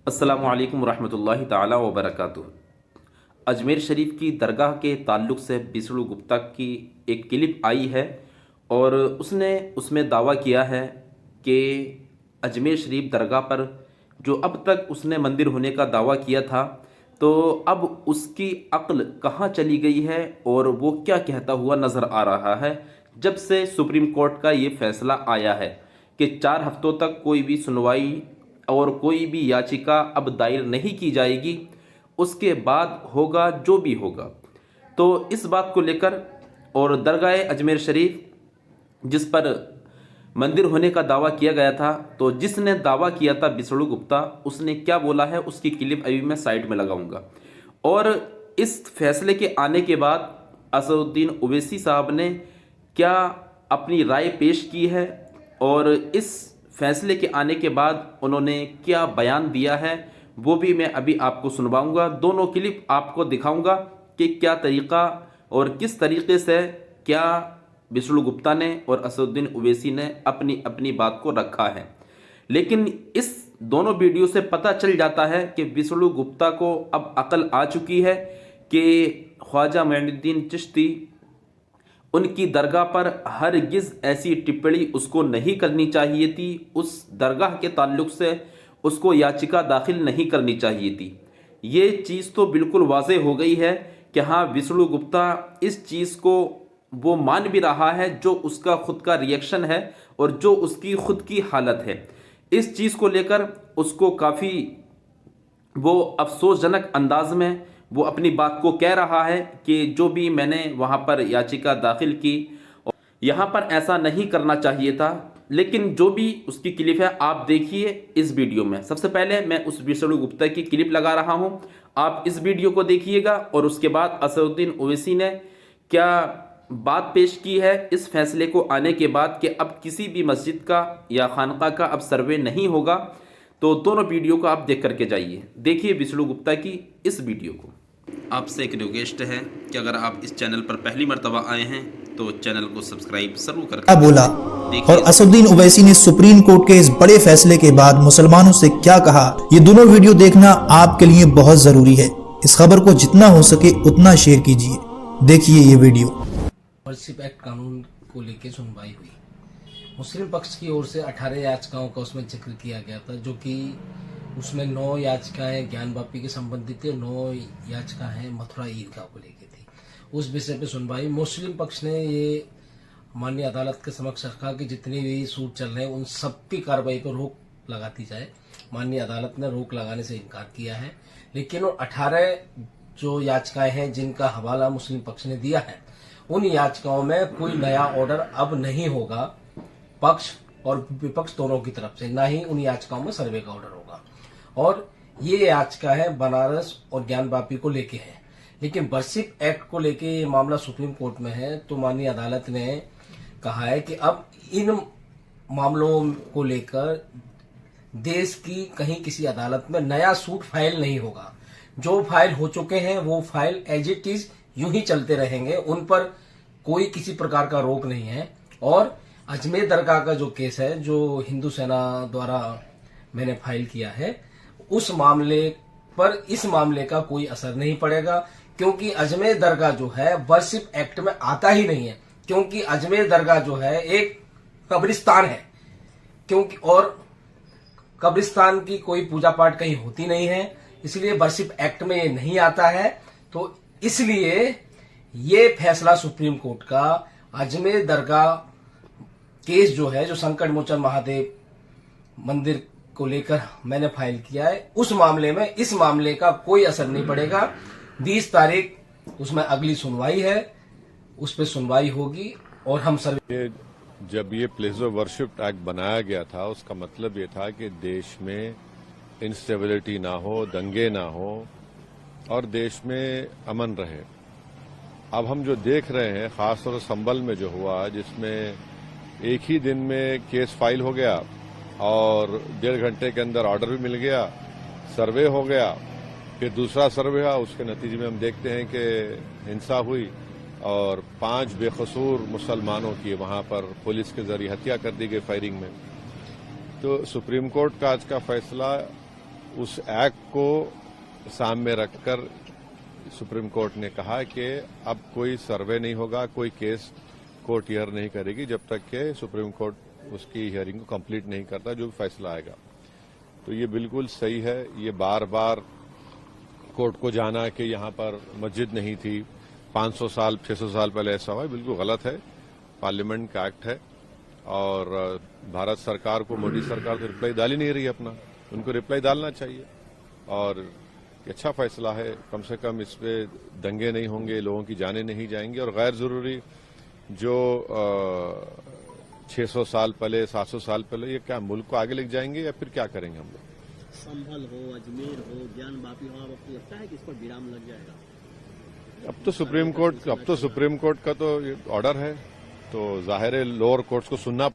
अस्सलामु अलैकुम रहमतुल्लाहि ताला व बरकातुहू। अजमेर शरीफ की दरगाह के ताल्लुक़ से विष्णु गुप्ता की एक क्लिप आई है और उसने उसमें दावा किया है कि अजमेर शरीफ दरगाह पर जो अब तक उसने मंदिर होने का दावा किया था, तो अब उसकी अक्ल कहाँ चली गई है और वो क्या कहता हुआ नज़र आ रहा है जब से सुप्रीम कोर्ट का ये फैसला आया है कि 4 हफ्तों तक कोई भी सुनवाई और कोई भी याचिका अब दायर नहीं की जाएगी, उसके बाद होगा जो भी होगा। तो इस बात को लेकर और दरगाह अजमेर शरीफ जिस पर मंदिर होने का दावा किया गया था, तो जिसने दावा किया था विष्णु गुप्ता, उसने क्या बोला है उसकी क्लिप अभी मैं साइड में लगाऊंगा। और इस फैसले के आने के बाद असदुद्दीन ओवैसी साहब ने क्या अपनी राय पेश की है और इस फैसले के आने के बाद उन्होंने क्या बयान दिया है, वो भी मैं अभी आपको सुनवाऊंगा। दोनों क्लिप आपको दिखाऊंगा कि क्या तरीक़ा और किस तरीक़े से क्या विष्णु गुप्ता ने और असदुद्दीन ओवैसी ने अपनी अपनी बात को रखा है। लेकिन इस दोनों वीडियो से पता चल जाता है कि विष्णु गुप्ता को अब अकल आ चुकी है कि ख्वाजा मोइनुद्दीन चिश्ती उनकी दरगाह पर हरगिज़ ऐसी टिप्पणी उसको नहीं करनी चाहिए थी, उस दरगाह के ताल्लुक़ से उसको याचिका दाखिल नहीं करनी चाहिए थी। ये चीज़ तो बिल्कुल वाज़ेह हो गई है कि हाँ, विष्णु गुप्ता इस चीज़ को वो मान भी रहा है, जो उसका खुद का रिएक्शन है और जो उसकी खुद की हालत है। इस चीज़ को लेकर उसको काफ़ी वो अफसोसजनक अंदाज में वो अपनी बात को कह रहा है कि जो भी मैंने वहाँ पर याचिका दाखिल की, यहाँ पर ऐसा नहीं करना चाहिए था। लेकिन जो भी उसकी क्लिप है आप देखिए इस वीडियो में। सबसे पहले मैं उस विष्णु गुप्ता की क्लिप लगा रहा हूँ, आप इस वीडियो को देखिएगा और उसके बाद असदुद्दीन ओवैसी ने क्या बात पेश की है इस फैसले को आने के बाद कि अब किसी भी मस्जिद का या खानका का अब सर्वे नहीं होगा। तो दोनों वीडियो को आप देख करके जाइए, देखिए विष्णु गुप्ता की इस वीडियो को। आपसे एक रिक्वेस्ट है कि अगर आप इस चैनल पर पहली मर्तबा आए हैं तो चैनल को सब्सक्राइब जरूर करें। क्या बोला और असदुद्दीन ओवैसी ने सुप्रीम कोर्ट के इस बड़े फैसले के बाद मुसलमानों से क्या कहा, ये दोनों वीडियो देखना आपके लिए बहुत जरूरी है। इस खबर को जितना हो सके उतना शेयर कीजिए। देखिए ये वीडियो। वर्शिप एक्ट कानून को लेकर सुनवाई हुई। मुस्लिम पक्ष की ओर से 18 याचिकाओं का उसमें जिक्र किया गया था, जो कि उसमें 9 याचिकाएं ज्ञानवापी के संबंधित थी, 9 याचिकाएं मथुरा ईदगाह को लेकर थी। उस विषय पे सुनवाई मुस्लिम पक्ष ने ये माननीय अदालत के समक्ष रखा कि जितनी भी सूट चल रहे हैं उन सब की कार्रवाई पर रोक लगा दी जाए। माननीय अदालत ने रोक लगाने से इनकार किया है, लेकिन वो 18 जो याचिकाएं हैं जिनका हवाला मुस्लिम पक्ष ने दिया है, उन याचिकाओं में कोई नया ऑर्डर अब नहीं होगा पक्ष और विपक्ष दोनों की तरफ से, ना ही उन याचिकाओं में सर्वे का ऑर्डर होगा। और ये याचिका है बनारस और ज्ञानवापी को लेके है, लेकिन वर्शिप एक्ट को लेके ये मामला सुप्रीम कोर्ट में है। तो माननीय अदालत ने कहा है कि अब इन मामलों को लेकर देश की कहीं किसी अदालत में नया सूट फाइल नहीं होगा। जो फाइल हो चुके हैं वो फाइल एज इट इज यूं ही चलते रहेंगे, उन पर कोई किसी प्रकार का रोक नहीं है। और अजमेर दरगाह का जो केस है, जो हिंदू सेना द्वारा मैंने फाइल किया है, उस मामले पर इस मामले का कोई असर नहीं पड़ेगा, क्योंकि अजमेर दरगाह जो है वर्शिप एक्ट में आता ही नहीं है, क्योंकि अजमेर दरगाह जो है एक कब्रिस्तान है, क्योंकि और कब्रिस्तान की कोई पूजा पाठ कहीं होती नहीं है, इसलिए वर्शिप एक्ट में ये नहीं आता है। तो इसलिए ये फैसला सुप्रीम कोर्ट का अजमेर दरगाह केस जो है, जो संकट मोचन महादेव मंदिर को लेकर मैंने फाइल किया है, उस मामले में इस मामले का कोई असर नहीं पड़ेगा। 20 तारीख उसमें अगली सुनवाई है, उस पर सुनवाई होगी और हम सर्वे। जब ये प्लेस ऑफ वर्शिप एक्ट बनाया गया था, उसका मतलब ये था कि देश में इंस्टेबिलिटी ना हो, दंगे ना हो और देश में अमन रहे। अब हम जो देख रहे हैं, खासतौर से संभल में जो हुआ, जिसमें एक ही दिन में केस फाइल हो गया और 1.5 घंटे के अंदर ऑर्डर भी मिल गया, सर्वे हो गया, फिर दूसरा सर्वे हुआ, उसके नतीजे में हम देखते हैं कि हिंसा हुई और 5 बेकसूर मुसलमानों की वहां पर पुलिस के जरिए हत्या कर दी गई फायरिंग में। तो सुप्रीम कोर्ट का आज का फैसला उस एक्ट को सामने रखकर सुप्रीम कोर्ट ने कहा कि अब कोई सर्वे नहीं होगा, कोई केस कोर्ट हियर नहीं करेगी जब तक कि सुप्रीम कोर्ट उसकी हियरिंग को कंप्लीट नहीं करता, जो भी फैसला आएगा। तो ये बिल्कुल सही है। ये बार बार कोर्ट को जाना कि यहाँ पर मस्जिद नहीं थी, 500 साल 600 साल पहले ऐसा हुआ, बिल्कुल गलत है। पार्लियामेंट का एक्ट है और भारत सरकार को, मोदी सरकार तो रिप्लाई डाल ही नहीं रही अपना, उनको रिप्लाई डालना चाहिए। और ये अच्छा फैसला है, कम से कम इस पे दंगे नहीं होंगे, लोगों की जानें नहीं जाएंगी और गैर जरूरी जो 600 साल पहले 700 साल पहले, ये क्या मुल्क को आगे लेके जाएंगे या फिर क्या करेंगे हम लोग? संभल हो, अजमेर हो, ज्ञानवापी हो, आपको लगता है कि इस पर विराम लग जाएगा? अब तो सुप्रीम कोर्ट का तो ऑर्डर है, तो जाहिर है लोअर कोर्ट्स को सुनना